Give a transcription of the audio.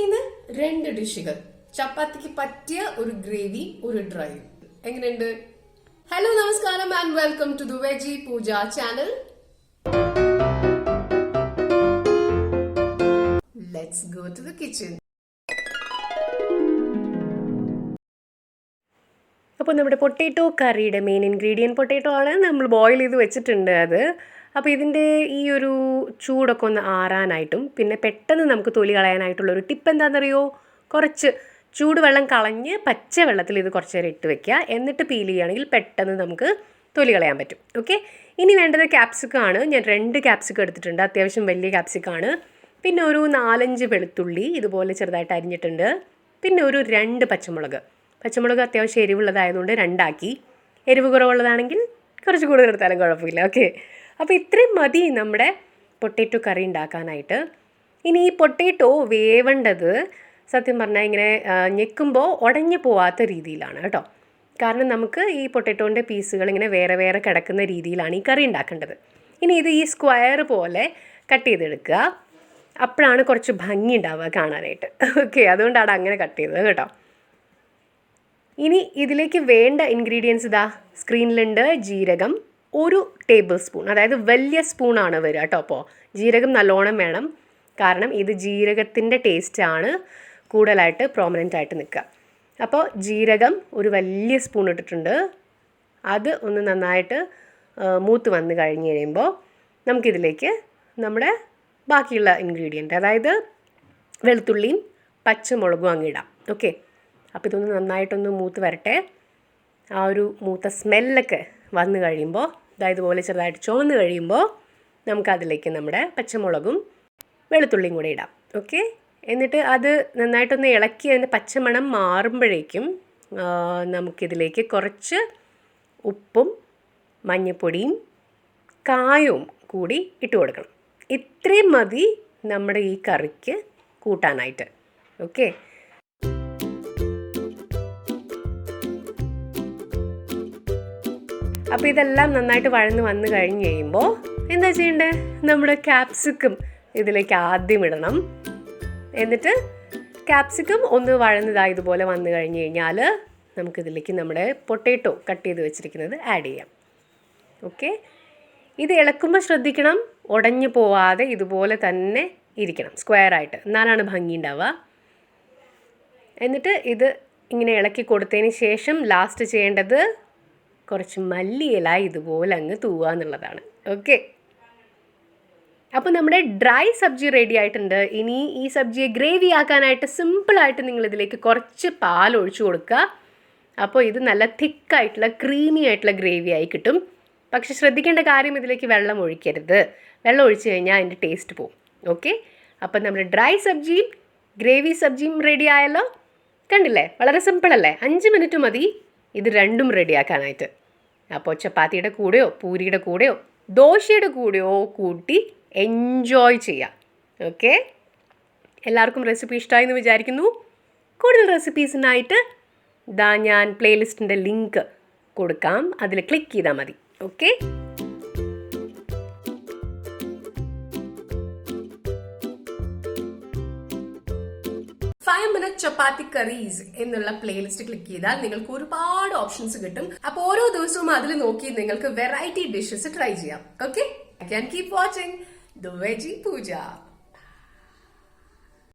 ചപ്പാത്തിന്ന് രണ്ട് ഡിഷുകൾ. ചപ്പാത്തിക്ക് പറ്റിയ ഒരു ഗ്രേവി, ഒരു ഡ്രൈ. എങ്ങനെയുണ്ട്? ഹലോ, നമസ്കാരം and welcome to the veggie Pooja channel. Let's go to the kitchen. അപ്പോൾ നമ്മുടെ പൊട്ടേറ്റോ കറിയുടെ മെയിൻ ഇൻഗ്രീഡിയൻറ്റ് പൊട്ടേറ്റോ ആണ്. നമ്മൾ ബോയിൽ ചെയ്ത് വെച്ചിട്ടുണ്ട് അത്. അപ്പോൾ ഇതിൻ്റെ ഈ ഒരു ചൂടൊക്കെ ഒന്ന് ആറാനായിട്ടും പിന്നെ പെട്ടെന്ന് നമുക്ക് തൊലി കളയാനായിട്ടുള്ളൊരു ടിപ്പ് എന്താണെന്നറിയോ? കുറച്ച് ചൂടുവെള്ളം കളഞ്ഞ് പച്ച വെള്ളത്തിൽ ഇത് കുറച്ച് നേരം ഇട്ട് വെക്കുക. എന്നിട്ട് പീൽ ചെയ്യുകയാണെങ്കിൽ പെട്ടെന്ന് നമുക്ക് തൊലി കളയാൻ പറ്റും. ഓക്കെ, ഇനി വേണ്ടത് ക്യാപ്സിക്കം ആണ്. ഞാൻ 2 ക്യാപ്സിക്കം എടുത്തിട്ടുണ്ട്. അത്യാവശ്യം വലിയ ക്യാപ്സിക്കം ആണ്. പിന്നെ ഒരു 4-5 വെളുത്തുള്ളി ഇതുപോലെ ചെറുതായിട്ട് അരിഞ്ഞിട്ടുണ്ട്. പിന്നെ ഒരു 2 പച്ചമുളക്. പച്ചമുളക് അത്യാവശ്യം എരിവുള്ളതായതുകൊണ്ട് 2 ആക്കി. എരിവ് കുറവുള്ളതാണെങ്കിൽ കുറച്ച് കൂടുതൽ എടുത്താലും കുഴപ്പമില്ല. ഓക്കെ, അപ്പോൾ ഇത്രയും മതി നമ്മുടെ പൊട്ടേറ്റോ കറി ഉണ്ടാക്കാനായിട്ട്. ഇനി ഈ പൊട്ടേറ്റോ വേവേണ്ടത് സത്യം പറഞ്ഞാൽ ഇങ്ങനെ ഞെക്കുമ്പോൾ ഉടഞ്ഞു പോവാത്ത രീതിയിലാണ് കേട്ടോ. കാരണം നമുക്ക് ഈ പൊട്ടേറ്റോൻ്റെ പീസുകൾ ഇങ്ങനെ വേറെ വേറെ കിടക്കുന്ന രീതിയിലാണ് ഈ കറി ഉണ്ടാക്കേണ്ടത്. ഇനി ഇത് ഈ സ്ക്വയർ പോലെ കട്ട് ചെയ്തെടുക്കുക. അപ്പോഴാണ് കുറച്ച് ഭംഗി ഉണ്ടാവുക കാണാനായിട്ട്. ഓക്കെ, അതുകൊണ്ടാണ് അങ്ങനെ കട്ട് ചെയ്തത് കേട്ടോ. ഇനി ഇതിലേക്ക് വേണ്ട ഇൻഗ്രീഡിയൻസ് ഇതാ സ്ക്രീനിലുണ്ട്. ജീരകം 1 ടേബിൾ സ്പൂൺ, അതായത് വലിയ സ്പൂണാണ് വരിക കേട്ടോ. അപ്പോൾ ജീരകം നല്ലോണം വേണം, കാരണം ഇത് ജീരകത്തിൻ്റെ ടേസ്റ്റാണ് കൂടുതലായിട്ട് പ്രോമിനൻ്റ് ആയിട്ട് നിൽക്കുക. അപ്പോൾ ജീരകം ഒരു വലിയ സ്പൂൺ ഇട്ടിട്ടുണ്ട്. അത് ഒന്ന് നന്നായിട്ട് മൂത്ത് വന്ന് കഴിഞ്ഞ് കഴിയുമ്പോൾ നമുക്കിതിലേക്ക് നമ്മുടെ ബാക്കിയുള്ള ഇൻഗ്രീഡിയൻറ്റ്, അതായത് വെളുത്തുള്ളിയും പച്ചമുളകും അങ്ങിടാം. ഓക്കെ, അപ്പോൾ ഇതൊന്ന് നന്നായിട്ടൊന്ന് മൂത്ത് വരട്ടെ. ആ ഒരു മൂത്ത സ്മെല്ലൊക്കെ വന്നു കഴിയുമ്പോൾ, അതായത് ഇതുപോലെ ചെറുതായിട്ട് ചുവന്ന് കഴിയുമ്പോൾ നമുക്കതിലേക്ക് നമ്മുടെ പച്ചമുളകും വെളുത്തുള്ളിയും കൂടെ ഇടാം. ഓക്കെ, എന്നിട്ട് അത് നന്നായിട്ടൊന്ന് ഇളക്കി അതിൻ്റെ പച്ചമണം മാറുമ്പോഴേക്കും നമുക്കിതിലേക്ക് കുറച്ച് ഉപ്പും മഞ്ഞൾപ്പൊടിയും കായവും കൂടി ഇട്ട് കൊടുക്കണം. ഇത്രയും മതി നമ്മുടെ ഈ കറിക്ക് കൂട്ടാനായിട്ട്. ഓക്കെ, അപ്പോൾ ഇതെല്ലാം നന്നായിട്ട് വഴന്ന് വന്ന് കഴിഞ്ഞ് കഴിയുമ്പോൾ എന്താ ചെയ്യേണ്ടത്? നമ്മുടെ ക്യാപ്സിക്കം ഇതിലേക്ക് ആദ്യം ഇടണം. എന്നിട്ട് ക്യാപ്സിക്കം ഒന്ന് വഴന്നതായി ഇതുപോലെ വന്നു കഴിഞ്ഞ് കഴിഞ്ഞാൽ നമുക്കിതിലേക്ക് നമ്മുടെ പൊട്ടേറ്റോ കട്ട് ചെയ്ത് വെച്ചിരിക്കുന്നത് ആഡ് ചെയ്യാം. ഓക്കെ, ഇത് ഇളക്കുമ്പോൾ ശ്രദ്ധിക്കണം, ഉടഞ്ഞു പോവാതെ ഇതുപോലെ തന്നെ ഇരിക്കണം സ്ക്വയറായിട്ട്, എന്നാലാണ് ഭംഗി ഉണ്ടാവുക. എന്നിട്ട് ഇത് ഇങ്ങനെ ഇളക്കി കൊടുത്തതിന് ശേഷം ലാസ്റ്റ് ചെയ്യേണ്ടത് കുറച്ച് മല്ലിയില ഇതുപോലെ അങ്ങ് തൂവുക എന്നുള്ളതാണ്. ഓക്കെ, അപ്പോൾ നമ്മുടെ ഡ്രൈ സബ്ജി റെഡി ആയിട്ടുണ്ട്. ഇനി ഈ സബ്ജിയെ ഗ്രേവി ആക്കാനായിട്ട് സിമ്പിളായിട്ട് നിങ്ങളിതിലേക്ക് കുറച്ച് പാൽ ഒഴിച്ചു കൊടുക്കുക. അപ്പോൾ ഇത് നല്ല തിക്കായിട്ടുള്ള ക്രീമി ആയിട്ടുള്ള ഗ്രേവി ആയി കിട്ടും. പക്ഷെ ശ്രദ്ധിക്കേണ്ട കാര്യം, ഇതിലേക്ക് വെള്ളം ഒഴിക്കരുത്. വെള്ളം ഒഴിച്ച് കഴിഞ്ഞാൽ അതിൻ്റെ ടേസ്റ്റ് പോകും. ഓക്കെ, അപ്പോൾ നമ്മുടെ ഡ്രൈ സബ്ജിയും ഗ്രേവി സബ്ജിയും റെഡി ആയല്ലോ. കണ്ടില്ലേ, വളരെ സിമ്പിളല്ലേ? 5 മിനിറ്റ് മതി ഇത് രണ്ടും റെഡിയാക്കാനായിട്ട്. അപ്പോൾ ചപ്പാത്തിയുടെ കൂടെയോ പൂരിയുടെ കൂടെയോ ദോശയുടെ കൂടെയോ കൂട്ടി എൻജോയ് ചെയ്യാം. ഓക്കെ, എല്ലാവർക്കും റെസിപ്പി ഇഷ്ടമായി എന്ന് വിചാരിക്കുന്നു. കൂടുതൽ റെസിപ്പീസിനായിട്ട് ഞാൻ പ്ലേലിസ്റ്റിൻ്റെ ലിങ്ക് കൊടുക്കാം, അതിൽ ക്ലിക്ക് ചെയ്താൽ മതി. ഓക്കെ, 5-minute ചപ്പാത്തി കറീസ് എന്നുള്ള പ്ലേലിസ്റ്റ് ക്ലിക്ക് ചെയ്താൽ നിങ്ങൾക്ക് ഒരുപാട് ഓപ്ഷൻസ് കിട്ടും. അപ്പോൾ ഓരോ ദിവസവും അതിൽ നോക്കി നിങ്ങൾക്ക് വെറൈറ്റി ഡിഷസ് ട്രൈ ചെയ്യാം. Okay, I can keep watching the veggie puja.